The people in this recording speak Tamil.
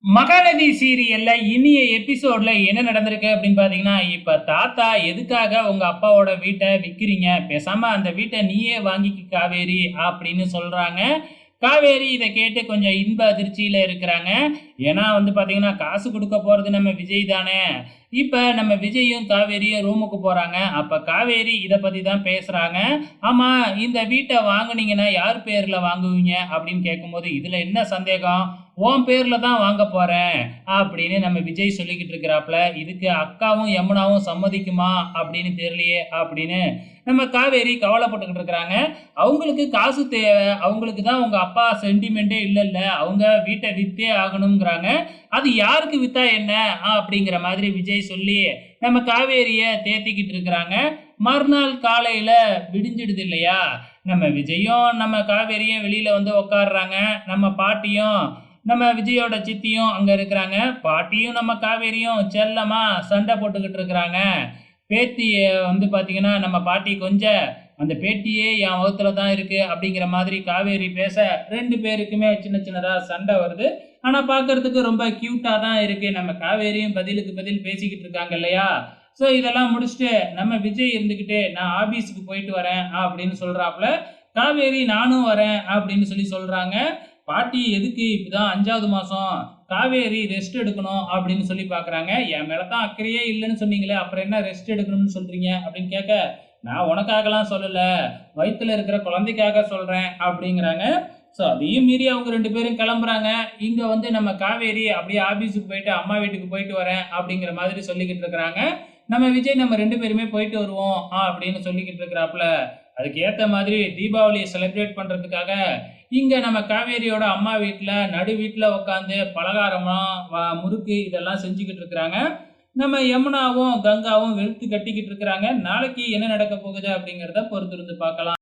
மகாநதி சீரியல்ல இனிய எபிசோட்ல என்ன நடந்திருக்கு அப்படின்னு பார்த்தீங்கன்னா, இப்ப தாத்தா எதுக்காக உங்க அப்பாவோட வீட்ட விக்கிறீங்க? பேசாம அந்த வீட்ட நீயே வாங்கிக்க காவேரி அப்படின்னு சொல்றாங்க. காவேரி இத கேட்டு கொஞ்சம் இன்ப அதிர்ச்சியில இருக்கிறாங்க. ஏன்னா வந்து பார்த்தீங்கன்னா, காசு குடுக்க போறது நம்ம விஜய் தானே! இப்ப நம்ம விஜயும், காவேரியும் ரூமுக்கு போறாங்க. அப்ப காவேரி இத பத்தி தான் பேசுறாங்க. ஆமா, இந்த வீட்ட வாங்குனீங்கன்னா யார் பேர்ல வாங்குவீங்க? அப்படின்னு கேட்கும்போது, இதுல என்ன சந்தேகம்? உன் பேர்ல தான் வாங்க போறேன் அப்படின்னு நம்ம விஜய் சொல்லிக்கிட்டு இருக்கிறாப்ல. இதுக்கு அக்காவும் யமுனாவும் சம்மதிக்குமா அப்படின்னு தெரியலையே அப்படின்னு நம்ம காவேரி கவலைப்பட்டுக்கிட்டு இருக்கிறாங்க. அவங்களுக்கு காசு தேவை. அவங்களுக்கு தான் உங்க அப்பா சென்டிமெண்டே இல்லல்ல. அவங்க வீட்ட வித்தே ஆகணும்ங்கிறாங்க. அது யாருக்கு வித்தா என்ன? அப்படிங்கிற மாதிரி விஜய் சொல்லி நம்ம காவேரிய தேத்திக்கிட்டு இருக்கிறாங்க. மறுநாள் காலையில விடிஞ்சிடுது இல்லையா? நம்ம விஜயும், நம்ம காவேரியும் வெளியில வந்து உட்கார்றாங்க. நம்ம பாட்டியும் நம்ம விஜயோட சித்தியும் அங்க இருக்கிறாங்க. பாட்டியும் நம்ம காவேரியும் செல்லமா சண்டை போட்டுக்கிட்டு இருக்கிறாங்க. பேத்திய வந்து பார்த்தீங்கன்னா, நம்ம பாட்டி கொஞ்சம், "அந்த பேட்டியே என் வகுத்துல தான் இருக்கு." அப்படிங்கிற மாதிரி காவேரி பேச, 2 பேருக்குமே சின்ன சின்னதா சண்டை வருது. ஆனா பார்க்கறதுக்கு ரொம்ப கியூட்டா தான் இருக்கு. நம்ம காவேரியும் பதிலுக்கு பதில் பேசிக்கிட்டு இருக்காங்க இல்லையா? ஸோ இதெல்லாம் முடிச்சுட்டு நம்ம விஜய் இருந்துகிட்டு, "நான் ஆபீஸ்க்கு போயிட்டு வரேன்." அப்படின்னு சொல்றாப்ல. காவேரி, "நானும் வரேன்." அப்படின்னு சொல்லி சொல்றாங்க. பாட்டி, "எதுக்கு இப்பதான் 5வது மாசம், காவேரி ரெஸ்ட் எடுக்கணும்." அப்படின்னு சொல்லி பார்க்குறாங்க. "என் மேல தான் அக்கறையே இல்லன்னு சொன்னீங்களே, அப்புறம் என்ன ரெஸ்ட் எடுக்கணும்னு சொல்றீங்க?" அப்படின்னு கேட்க, "நான் உனக்காகலாம் சொல்லல, வயித்துல இருக்கிற குழந்தைக்காக சொல்றேன்." அப்படிங்கிறாங்க. ஸோ அதையும் மீறி அவங்க 2 பேரும் கிளம்புறாங்க. இங்க வந்து நம்ம காவேரி அப்படியே ஆபீஸுக்கு போயிட்டு, "அம்மா வீட்டுக்கு போயிட்டு வரேன்." அப்படிங்கிற மாதிரி சொல்லிக்கிட்டு இருக்கிறாங்க. நம்ம விஜய், "நம்ம 2 பேருமே போயிட்டு வருவோம்." அப்படின்னு சொல்லிக்கிட்டு இருக்கிறாப்ல. அதுக்கு ஏத்த மாதிரி தீபாவளிய செலிப்ரேட் பண்றதுக்காக இங்க நம்ம காவேரியோட அம்மா வீட்ல, நடு வீட்ல உட்காந்து பலகாரமா, முறுக்கு இதெல்லாம் செஞ்சுக்கிட்டு இருக்கிறாங்க. நம்ம யமுனாவும், கங்காவும் வெளுத்து கட்டிக்கிட்டு இருக்கிறாங்க. நாளைக்கு என்ன நடக்க போகுது அப்படிங்கிறத பொறுத்திருந்து பார்க்கலாம்.